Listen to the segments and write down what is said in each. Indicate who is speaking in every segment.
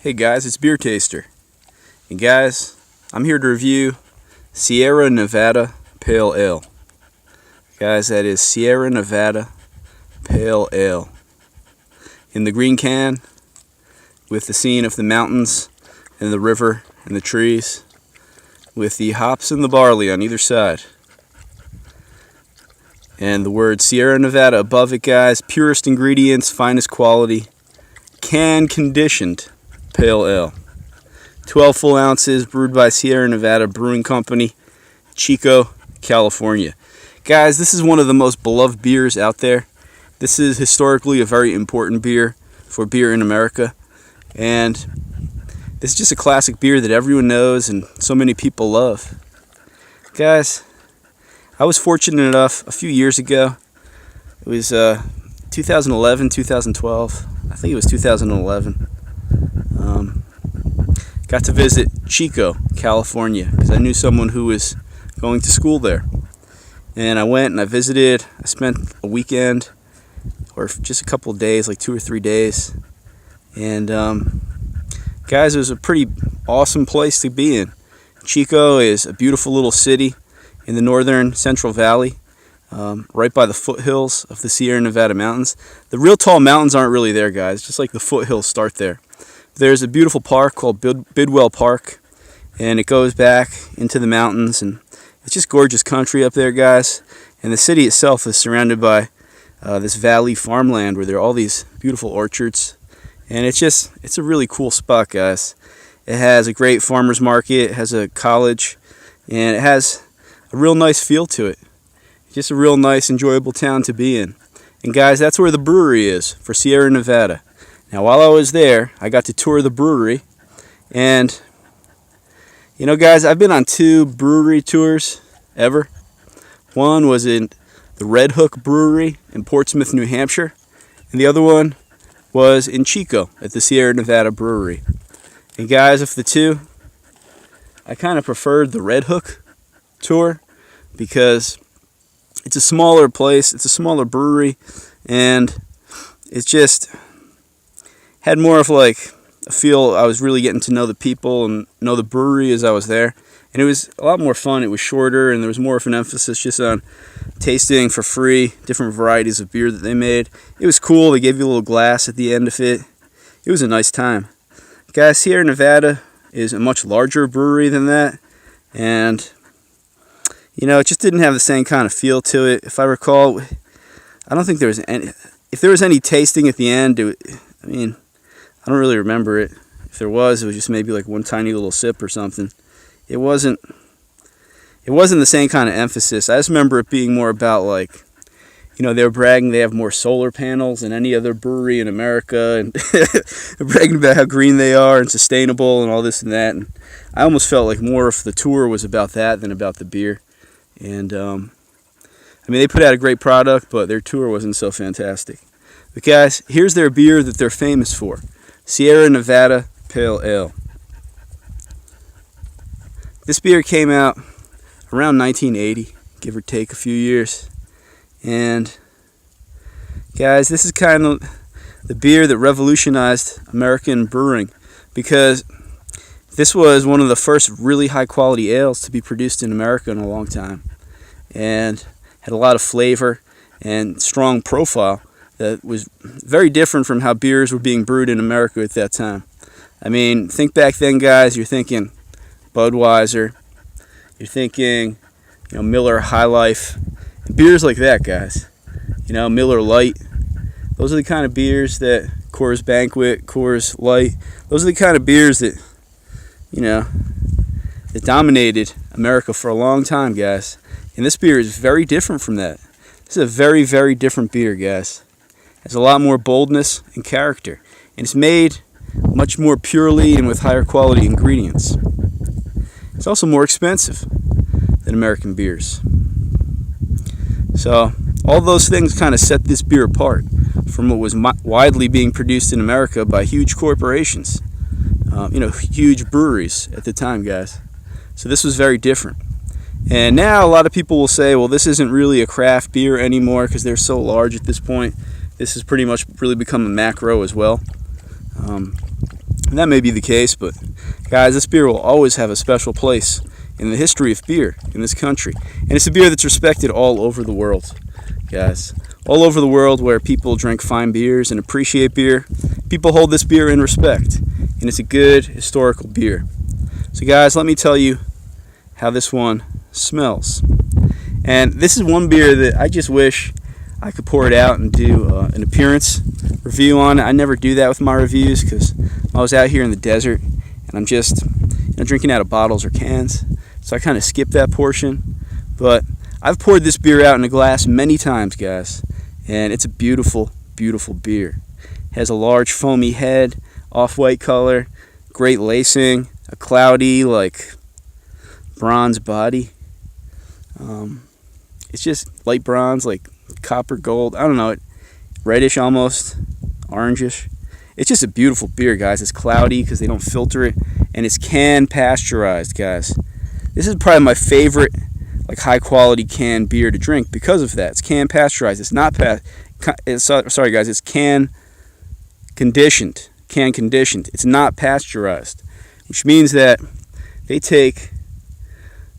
Speaker 1: Hey guys, it's Beer Taster. And guys, I'm here to review Sierra Nevada Pale Ale. Guys, that is Sierra Nevada Pale Ale. In the green can, with the scene of the mountains and the river and the trees, with the hops and the barley on either side. And the word Sierra Nevada above it, guys. Purest ingredients, finest quality, can conditioned Pale Ale. 12 full ounces, brewed by Sierra Nevada Brewing Company, Chico, California. Guys, this is one of the most beloved beers out there. This is historically a very important beer for beer in America. And this is just a classic beer that everyone knows and so many people love. Guys, I was fortunate enough a few years ago. It was 2011, 2012. I think it was 2011. Got to visit Chico, California, because I knew someone who was going to school there. And I went and I visited. I spent a weekend, or just a couple of days, like 2 or 3 days. And guys, it was a pretty awesome place to be in. Chico is a beautiful little city in the northern Central Valley, right by the foothills of the Sierra Nevada mountains. The real tall mountains aren't really there, guys, just like the foothills start there. There's a beautiful park called Bidwell Park, and it goes back into the mountains, and it's just gorgeous country up there, guys. And the city itself is surrounded by this valley farmland where there are all these beautiful orchards, and it's a really cool spot, guys. It has a great farmer's market, it has a college, and it has a real nice feel to it. It's just a real nice, enjoyable town to be in. And guys, that's where the brewery is for Sierra Nevada. Now, while I was there, I got to tour the brewery, and you know, guys, I've been on 2 brewery tours ever. One was in the Red Hook Brewery in Portsmouth, New Hampshire, and the other one was in Chico at the Sierra Nevada Brewery. And guys, of the 2, I kind of preferred the Red Hook tour because it's a smaller place, it's a smaller brewery, and it's just had more of like a feel. I was really getting to know the people and know the brewery as I was there, and it was a lot more fun. It was shorter, and there was more of an emphasis just on tasting for free different varieties of beer that they made. It was cool. They gave you a little glass at the end of it. It was a nice time. Guys, Sierra Nevada is a much larger brewery than that, and you know, it just didn't have the same kind of feel to it. If I recall, I don't think there was any. If there was any tasting at the end, I don't really remember it. If there was, it was just maybe like one tiny little sip or something. It wasn't the same kind of emphasis. I just remember it being more about, like, you know, they were bragging they have more solar panels than any other brewery in America, and they're bragging about how green they are and sustainable and all this and that. And I almost felt like more of the tour was about that than about the beer. And they put out a great product, but their tour wasn't so fantastic. But guys, here's their beer that they're famous for. Sierra Nevada Pale Ale. This beer came out around 1980, give or take a few years. And guys, this is kind of the beer that revolutionized American brewing, because this was one of the first really high quality ales to be produced in America in a long time, and had a lot of flavor and strong profile that was very different from how beers were being brewed in America at that time. I mean, think back then, guys, you're thinking Budweiser, you're thinking, you know, Miller High Life, and beers like that, guys. You know, Miller Lite. Those are the kind of beers that Coors Banquet, Coors Light, those are the kind of beers that, you know, that dominated America for a long time, guys. And this beer is very different from that. This is a very, very different beer, guys. It has a lot more boldness and character, and it's made much more purely and with higher quality ingredients. It's also more expensive than American beers. So all those things kind of set this beer apart from what was widely being produced in America by huge corporations, huge breweries at the time, guys. So this was very different. And now a lot of people will say, well, this isn't really a craft beer anymore because they're so large at this point. This has pretty much really become a macro as well. And that may be the case, but guys, this beer will always have a special place in the history of beer in this country. And it's a beer that's respected all over the world, guys. All over the world, where people drink fine beers and appreciate beer, people hold this beer in respect. And it's a good historical beer. So guys, let me tell you how this one smells. And this is one beer that I just wish I could pour it out and do an appearance review on it. I never do that with my reviews because I was out here in the desert and I'm just drinking out of bottles or cans. So I kind of skip that portion. But I've poured this beer out in a glass many times, guys. And it's a beautiful, beautiful beer. It has a large foamy head, off-white color, great lacing, a cloudy, like, bronze body. It's just light bronze, like copper gold. I don't know, reddish almost, orangish. It's just a beautiful beer, guys. It's cloudy because they don't filter it, and it's can pasteurized, guys. This is probably my favorite, like, high quality canned beer to drink because of that. It's can pasteurized. It's not sorry, guys. It's can conditioned. Can conditioned. It's not pasteurized, which means that they take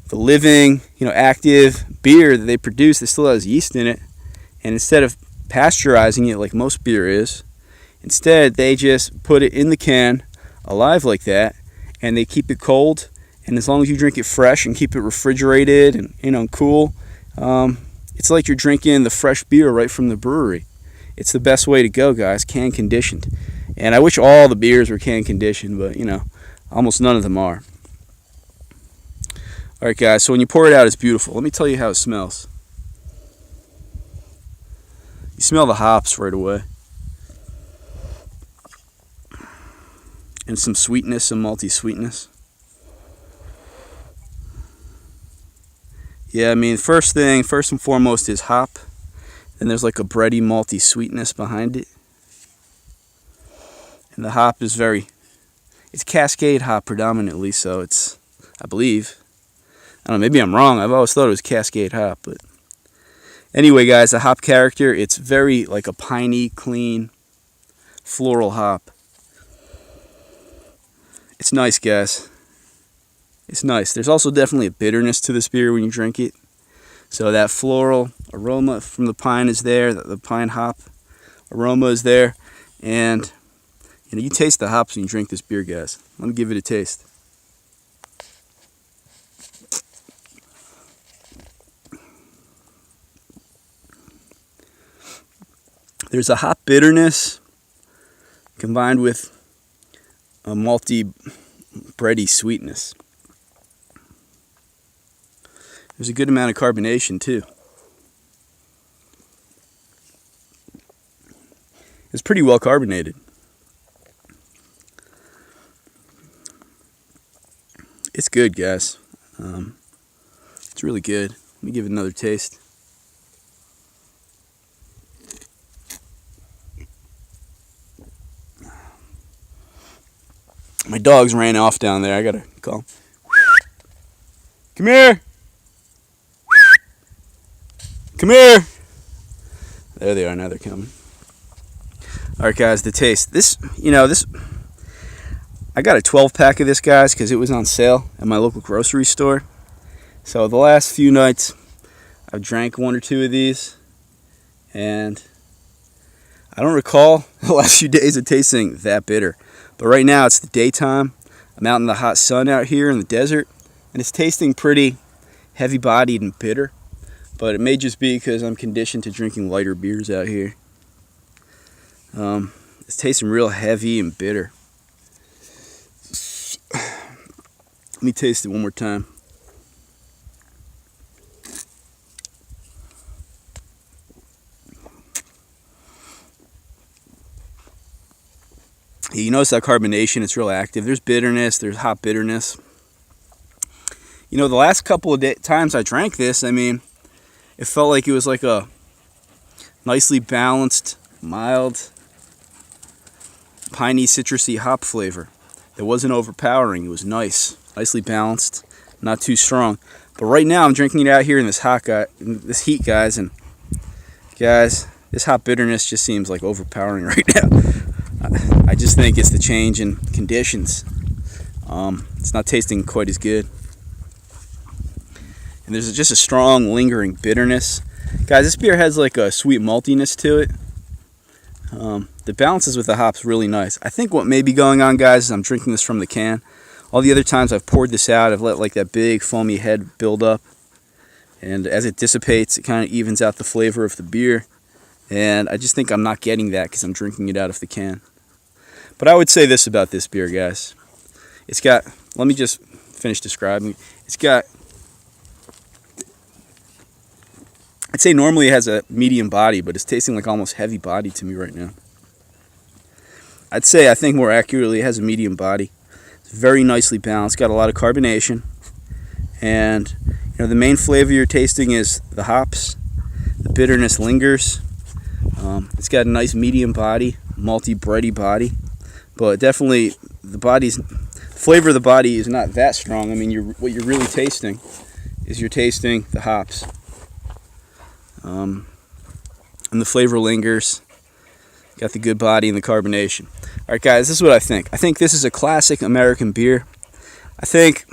Speaker 1: the living, active beer that they produce that still has yeast in it, and instead of pasteurizing it like most beer is, instead they just put it in the can alive like that, and they keep it cold. And as long as you drink it fresh and keep it refrigerated and cool, it's like you're drinking the fresh beer right from the brewery. It's the best way to go, guys. Can conditioned. And I wish all the beers were can conditioned, but almost none of them are. Alright, guys, so when you pour it out, it's beautiful. Let me tell you how it smells. You smell the hops right away. And some sweetness, some malty sweetness. Yeah, I mean, first and foremost is hop. Then there's like a bready, malty sweetness behind it. And the hop is it's Cascade hop predominantly, so it's, I believe, I don't know, maybe I'm wrong. I've always thought it was Cascade hop, but anyway, guys, the hop character, it's very like a piney, clean, floral hop. It's nice, guys. It's nice. There's also definitely a bitterness to this beer when you drink it. So that floral aroma from the pine is there. The pine hop aroma is there. And you taste the hops when you drink this beer, guys. Let me give it a taste. There's a hop bitterness combined with a malty, bready sweetness. There's a good amount of carbonation too. It's pretty well carbonated. It's good, guys. It's really good. Let me give it another taste. My dogs ran off down there. I gotta call them. Come here. Come here. There they are. Now they're coming. All right, guys. The taste. This. I got a 12-pack of this, guys, because it was on sale at my local grocery store. So the last few nights, I've drank one or two of these, and I don't recall the last few days of tasting that bitter. But right now, it's the daytime. I'm out in the hot sun out here in the desert, and it's tasting pretty heavy-bodied and bitter. But it may just be because I'm conditioned to drinking lighter beers out here. It's tasting real heavy and bitter. Let me taste it one more time. You notice that carbonation, it's real active. There's bitterness, there's hop bitterness. The last couple of times I drank this, it felt like it was like a nicely balanced, mild, piney, citrusy hop flavor. It wasn't overpowering. It was nice, nicely balanced, not too strong. But right now I'm drinking it out here in this heat, guys, and guys, this hop bitterness just seems like overpowering right now. just think it's the change in conditions. It's not tasting quite as good. And there's just a strong, lingering bitterness. Guys, this beer has like a sweet maltiness to it. The balances with the hops really nice. I think what may be going on, guys, is I'm drinking this from the can. All the other times I've poured this out, I've let like that big foamy head build up. And as it dissipates, it kind of evens out the flavor of the beer. And I just think I'm not getting that because I'm drinking it out of the can. But I would say this about this beer, guys. It's got, let me just finish describing. It's got, I'd say normally it has a medium body, but it's tasting like almost heavy body to me right now. I'd say, I think more accurately, it has a medium body. It's very nicely balanced, got a lot of carbonation. And, you know, the main flavor you're tasting is the hops. The bitterness lingers. It's got a nice medium body, malty, bready body. But definitely, the flavor of the body is not that strong. I mean, what you're really tasting is you're tasting the hops. And the flavor lingers. Got the good body and the carbonation. Alright guys, this is what I think. I think this is a classic American beer. I think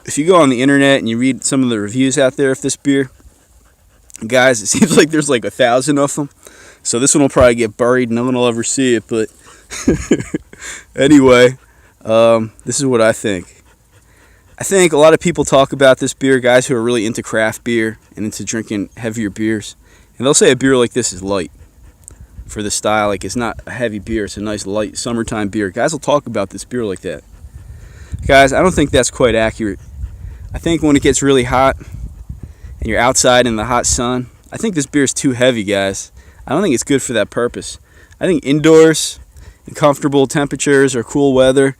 Speaker 1: if you go on the internet and you read some of the reviews out there of this beer, guys, it seems like there's like 1,000 of them. So this one will probably get buried. No one will ever see it. But anyway, this is what I think. I think a lot of people talk about this beer, guys who are really into craft beer and into drinking heavier beers. And they'll say a beer like this is light for the style. Like, it's not a heavy beer. It's a nice, light summertime beer. Guys will talk about this beer like that. Guys, I don't think that's quite accurate. I think when it gets really hot and you're outside in the hot sun, I think this beer is too heavy, guys. I don't think it's good for that purpose. I think indoors, in comfortable temperatures or cool weather,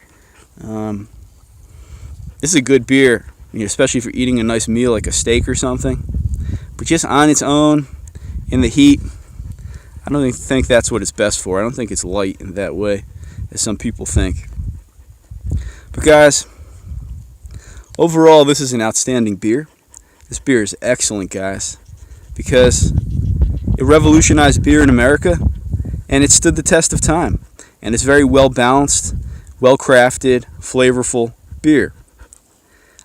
Speaker 1: this is a good beer, especially if you're eating a nice meal like a steak or something. But just on its own, in the heat, I don't think that's what it's best for. I don't think it's light in that way, as some people think. But guys, overall, this is an outstanding beer. This beer is excellent, guys, because it revolutionized beer in America, and it stood the test of time. And it's very well balanced, well crafted, flavorful beer.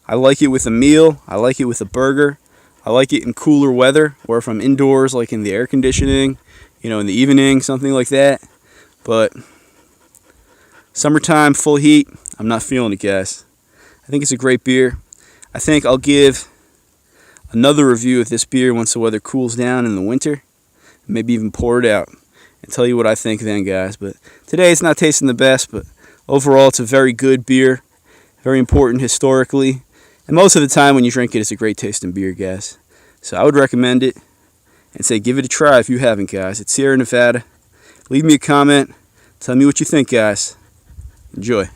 Speaker 1: I like it with a meal. I like it with a burger. I like it in cooler weather, or if I'm indoors, like in the air conditioning, in the evening, something like that. But summertime, full heat, I'm not feeling it, guys. I think it's a great beer. I think I'll give another review of this beer once the weather cools down in the winter. Maybe even pour it out and tell you what I think then, guys. But today it's not tasting the best, but overall it's a very good beer. Very important historically. And most of the time when you drink it, it's a great tasting beer, guys. So I would recommend it and say give it a try if you haven't, guys. It's Sierra Nevada. Leave me a comment. Tell me what you think, guys. Enjoy.